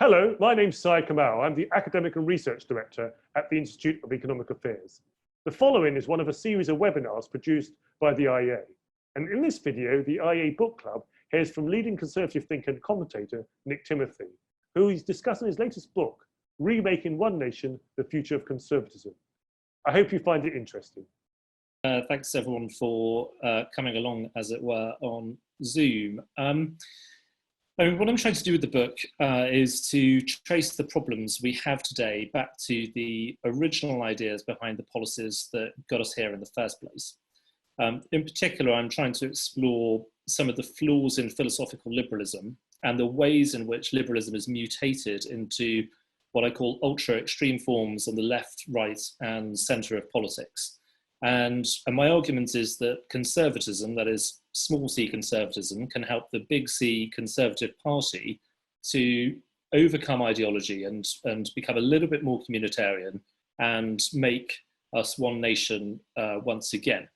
Hello, my name's Syed Kamal. I'm the Academic and Research Director at the Institute of Economic Affairs. The following is one of a series of webinars produced by the IEA. And in this video, the IEA Book Club hears from leading conservative thinker and commentator Nick Timothy, who is discussing his latest book, Remaking One Nation, The Future of Conservatism. I hope you find it interesting. Thanks everyone for coming along, as it were, on Zoom. What I'm trying to do with the book is to trace the problems we have today back to the original ideas behind the policies that got us here in the first place. In particular, I'm trying to explore some of the flaws in philosophical liberalism and the ways in which liberalism is mutated into what I call ultra-extreme forms on the left, right, and centre of politics. And my argument is that conservatism, that is small c conservatism, can help the big C Conservative Party to overcome ideology and become a little bit more communitarian and make us one nation once again.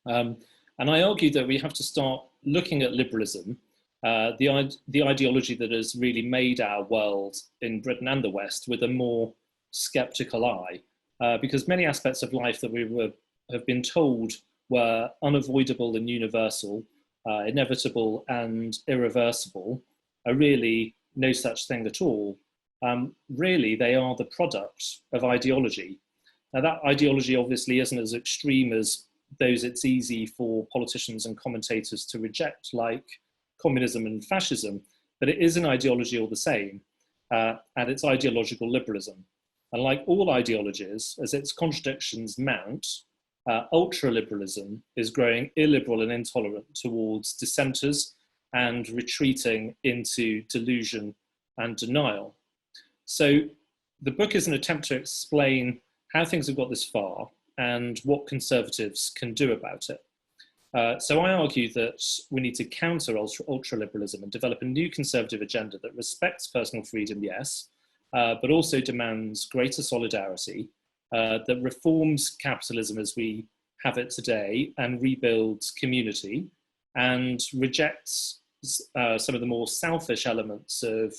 And I argue that we have to start looking at liberalism, the ideology that has really made our world in Britain and the West, with a more sceptical eye. Because many aspects of life that we have been told were unavoidable and universal, inevitable and irreversible, are really no such thing at all. Really, they are the product of ideology. Now, that ideology obviously isn't as extreme as those it's easy for politicians and commentators to reject, like communism and fascism, but it is an ideology all the same, and it's ideological liberalism. And like all ideologies, as its contradictions mount, ultra-liberalism is growing illiberal and intolerant towards dissenters and retreating into delusion and denial. So the book is an attempt to explain how things have got this far and what conservatives can do about it. So I argue that we need to counter ultra-liberalism and develop a new conservative agenda that respects personal freedom, yes, but also demands greater solidarity, that reforms capitalism as we have it today and rebuilds community, and rejects some of the more selfish elements of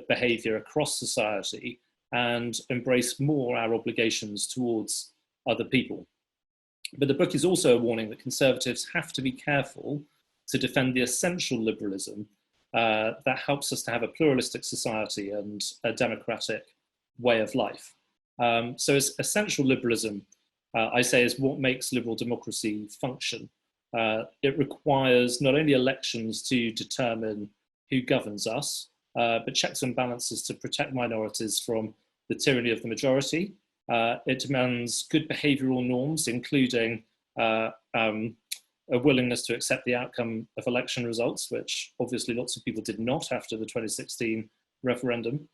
behaviour across society, and embrace more our obligations towards other people. But the book is also a warning that conservatives have to be careful to defend the essential liberalism that helps us to have a pluralistic society and a democratic way of life. So as essential liberalism, I say, is what makes liberal democracy function. It requires not only elections to determine who governs us, but checks and balances to protect minorities from the tyranny of the majority. It demands good behavioural norms, including a willingness to accept the outcome of election results, which obviously lots of people did not after the 2016 referendum.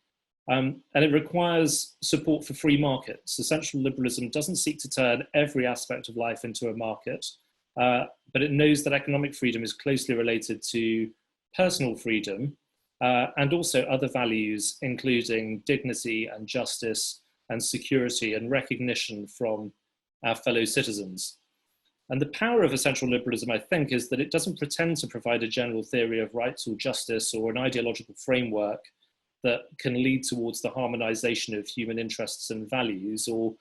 And it requires support for free markets. Essential liberalism doesn't seek to turn every aspect of life into a market, but it knows that economic freedom is closely related to personal freedom and also other values, including dignity and justice and security and recognition from our fellow citizens. And the power of essential liberalism, I think, is that it doesn't pretend to provide a general theory of rights or justice or an ideological framework that can lead towards the harmonization of human interests and values, or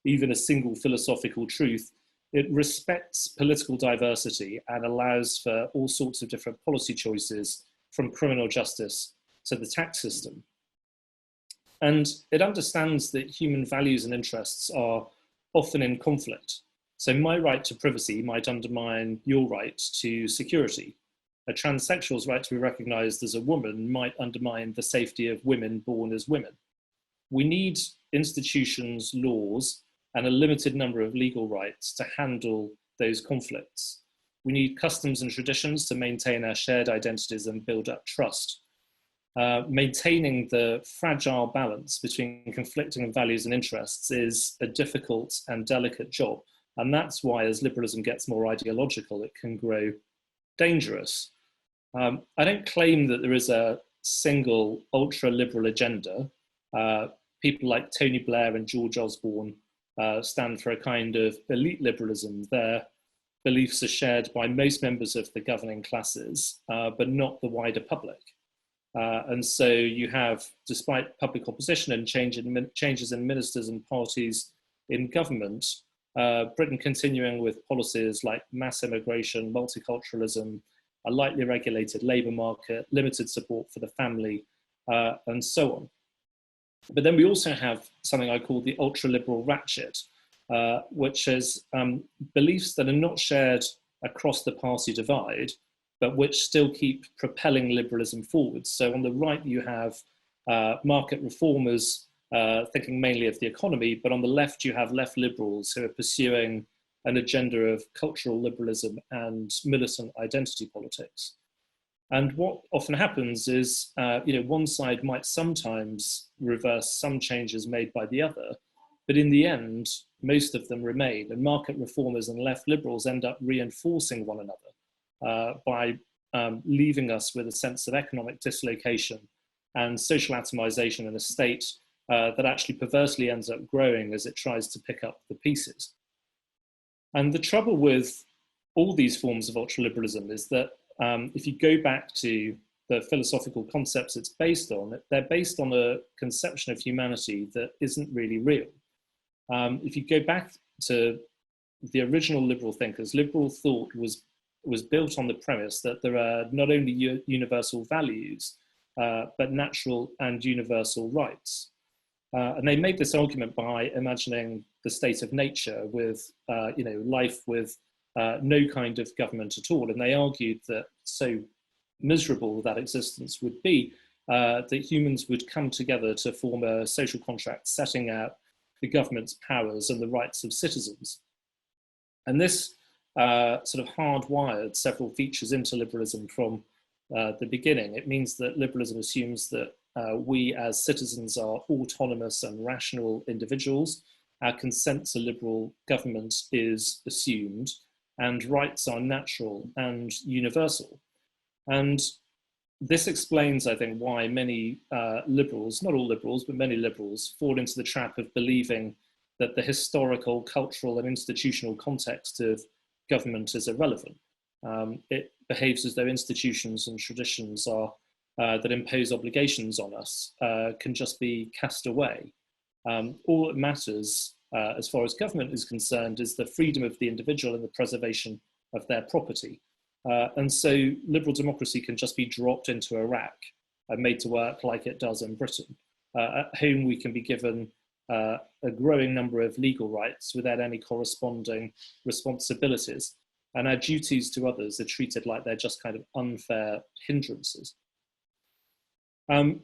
even a single philosophical truth. It respects political diversity and allows for all sorts of different policy choices, from criminal justice to the tax system. And it understands that human values and interests are often in conflict. So my right to privacy might undermine your right to security. A transsexual's right to be recognised as a woman might undermine the safety of women born as women. We need institutions, laws, and a limited number of legal rights to handle those conflicts. We need customs and traditions to maintain our shared identities and build up trust. Maintaining the fragile balance between conflicting values and interests is a difficult and delicate job. And that's why, as liberalism gets more ideological, it can grow dangerous. I don't claim that there is a single ultra-liberal agenda. People like Tony Blair and George Osborne stand for a kind of elite liberalism. Their beliefs are shared by most members of the governing classes, but not the wider public. And so you have, despite public opposition and changes in ministers and parties in government, Britain continuing with policies like mass immigration, multiculturalism, a lightly regulated labour market, limited support for the family, and so on. But then we also have something I call the ultra-liberal ratchet, which is beliefs that are not shared across the party divide, but which still keep propelling liberalism forwards. So on the right, you have market reformers thinking mainly of the economy, but on the left, you have left liberals who are pursuing an agenda of cultural liberalism and militant identity politics. And what often happens is, one side might sometimes reverse some changes made by the other, but in the end, most of them remain. And market reformers and left liberals end up reinforcing one another by leaving us with a sense of economic dislocation and social atomization in a state that actually perversely ends up growing as it tries to pick up the pieces. And the trouble with all these forms of ultraliberalism is that if you go back to the philosophical concepts it's based on, they're based on a conception of humanity that isn't really real. If you go back to the original liberal thinkers, liberal thought was built on the premise that there are not only universal values, but natural and universal rights. And they made this argument by imagining the state of nature with, life with no kind of government at all. And they argued that so miserable that existence would be, that humans would come together to form a social contract setting out the government's powers and the rights of citizens. And this sort of hardwired several features into liberalism from the beginning. It means that liberalism assumes that we as citizens are autonomous and rational individuals. Our consent to liberal government is assumed, and rights are natural and universal. And this explains, I think, why many liberals, not all liberals, but many liberals, fall into the trap of believing that the historical, cultural, and institutional context of government is irrelevant. It behaves as though institutions and traditions are that impose obligations on us can just be cast away. All that matters, as far as government is concerned, is the freedom of the individual and the preservation of their property. And so liberal democracy can just be dropped into a rack and made to work like it does in Britain. At home, we can be given a growing number of legal rights without any corresponding responsibilities. And our duties to others are treated like they're just kind of unfair hindrances. And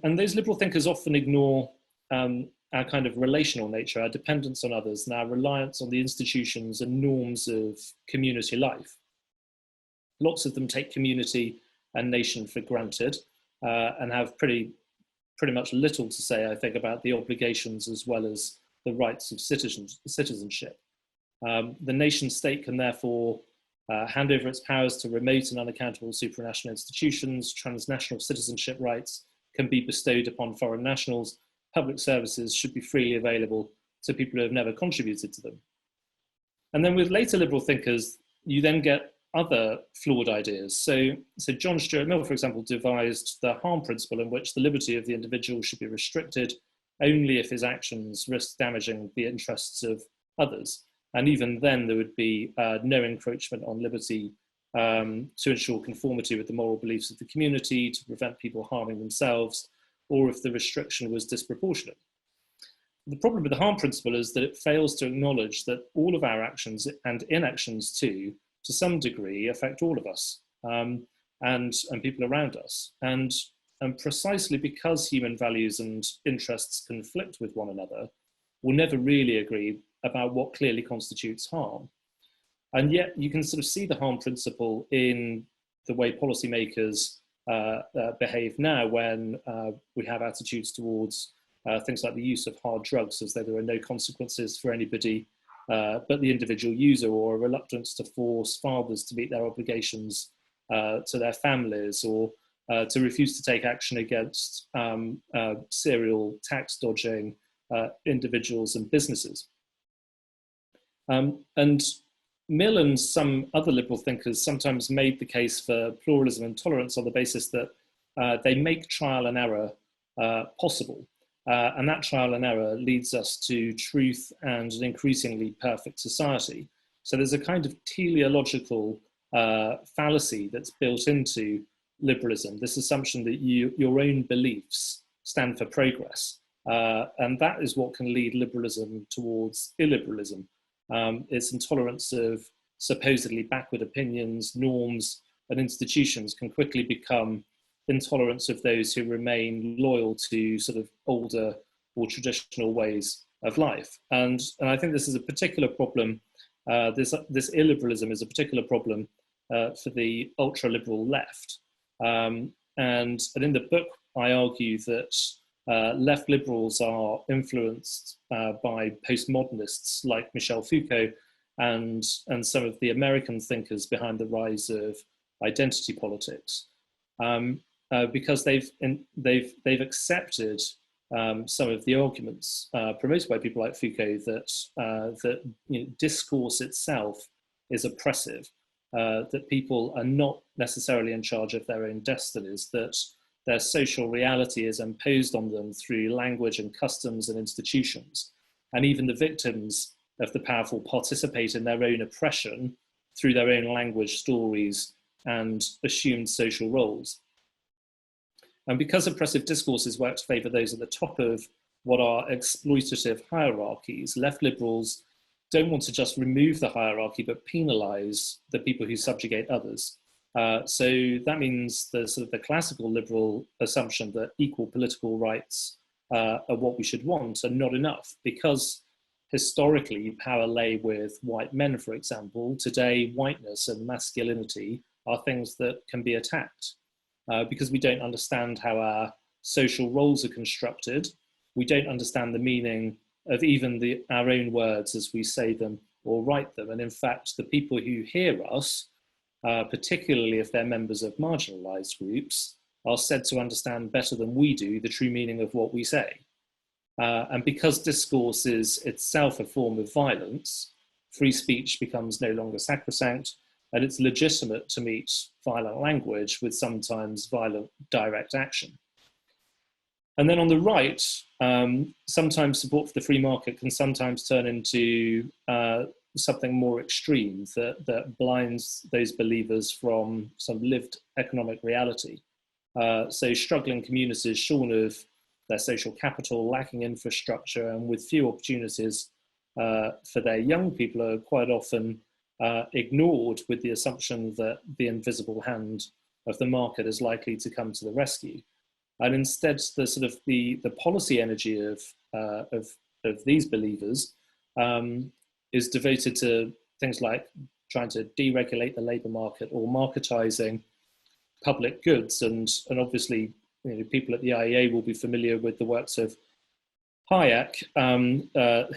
those liberal thinkers often ignore our kind of relational nature, our dependence on others, and our reliance on the institutions and norms of community life. Lots of them take community and nation for granted and have pretty much little to say, I think, about the obligations as well as the rights of citizenship. The nation state can therefore hand over its powers to remote and unaccountable supranational institutions. Transnational citizenship rights can be bestowed upon foreign nationals. Public services should be freely available to people who have never contributed to them. And then with later liberal thinkers, you then get other flawed ideas. So John Stuart Mill, for example, devised the harm principle, in which the liberty of the individual should be restricted only if his actions risk damaging the interests of others. And even then, there would be no encroachment on liberty to ensure conformity with the moral beliefs of the community, to prevent people harming themselves, or if the restriction was disproportionate. The problem with the harm principle is that it fails to acknowledge that all of our actions, and inactions too, to some degree, affect all of us and people around us. And precisely because human values and interests conflict with one another, we'll never really agree about what clearly constitutes harm. And yet you can sort of see the harm principle in the way policymakers behave now when we have attitudes towards things like the use of hard drugs, as though there are no consequences for anybody but the individual user, or a reluctance to force fathers to meet their obligations to their families, or to refuse to take action against serial tax dodging individuals and businesses. And Mill and some other liberal thinkers sometimes made the case for pluralism and tolerance on the basis that they make trial and error possible. And that trial and error leads us to truth and an increasingly perfect society. So there's a kind of teleological fallacy that's built into liberalism, this assumption that your own beliefs stand for progress. And that is what can lead liberalism towards illiberalism. Its intolerance of supposedly backward opinions, norms, and institutions can quickly become intolerance of those who remain loyal to sort of older or traditional ways of life. And I think this is a particular problem. This illiberalism is a particular problem for the ultra-liberal left. And in the book, I argue that left liberals are influenced by postmodernists like Michel Foucault and some of the American thinkers behind the rise of identity politics, because they've accepted some of the arguments promoted by people like Foucault that discourse itself is oppressive, that people are not necessarily in charge of their own destinies, that their social reality is imposed on them through language and customs and institutions. And even the victims of the powerful participate in their own oppression through their own language, stories, and assumed social roles. And because oppressive discourses work to favour those at the top of what are exploitative hierarchies, left liberals don't want to just remove the hierarchy, but penalise the people who subjugate others. So that means the sort of the classical liberal assumption that equal political rights are what we should want are not enough, because historically power lay with white men, for example. Today, whiteness and masculinity are things that can be attacked because we don't understand how our social roles are constructed. We don't understand the meaning of even our own words as we say them or write them. And in fact, the people who hear us, particularly if they're members of marginalised groups, are said to understand better than we do the true meaning of what we say. And because discourse is itself a form of violence, free speech becomes no longer sacrosanct, and it's legitimate to meet violent language with sometimes violent direct action. And then on the right, sometimes support for the free market can sometimes turn into something more extreme that blinds those believers from some lived economic reality. So struggling communities shorn of their social capital, lacking infrastructure, and with few opportunities for their young people are quite often ignored with the assumption that the invisible hand of the market is likely to come to the rescue. And instead, the sort of the policy energy of these believers is devoted to things like trying to deregulate the labour market or marketising public goods. And obviously, people at the IEA will be familiar with the works of Hayek,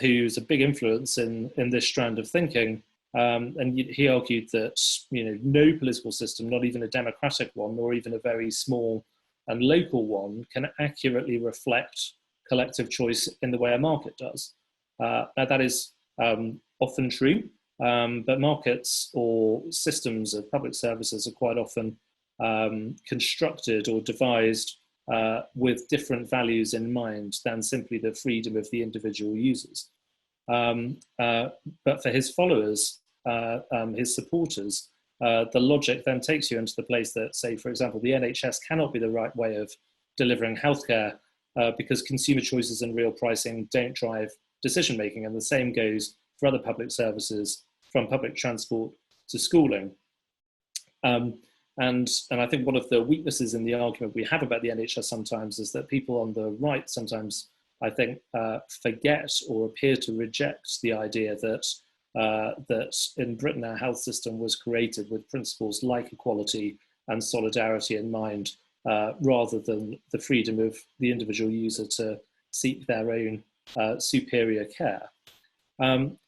who's a big influence in this strand of thinking. And he argued that no political system, not even a democratic one, or even a very small and local one, can accurately reflect collective choice in the way a market does. Now that is often true, but markets or systems of public services are quite often constructed or devised with different values in mind than simply the freedom of the individual users. But for his followers, his supporters, the logic then takes you into the place that, say, for example, the NHS cannot be the right way of delivering healthcare because consumer choices and real pricing don't drive decision making. And the same goes for other public services, from public transport to schooling. And I think one of the weaknesses in the argument we have about the NHS sometimes is that people on the right sometimes, I think, forget or appear to reject the idea that that in Britain our health system was created with principles like equality and solidarity in mind, rather than the freedom of the individual user to seek their own superior care.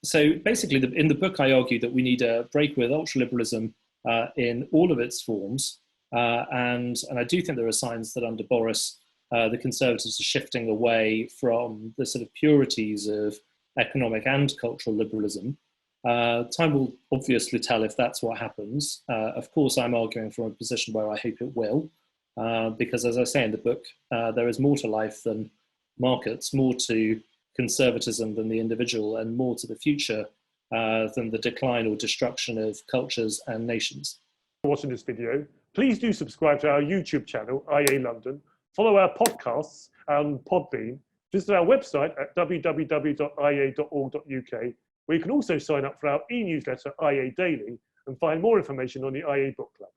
So basically, in the book, I argue that we need a break with ultraliberalism in all of its forms, and I do think there are signs that under Boris, the Conservatives are shifting away from the sort of purities of economic and cultural liberalism. Time will obviously tell if that's what happens. Of course, I'm arguing from a position where I hope it will. because, as I say in the book, there is more to life than markets, more to conservatism than the individual, and more to the future than the decline or destruction of cultures and nations. For watching this video, please do subscribe to our YouTube channel, IA London, follow our podcasts on Podbean, visit our website at www.ia.org.uk, where you can also sign up for our e-newsletter, IA Daily, and find more information on the IA Book Club.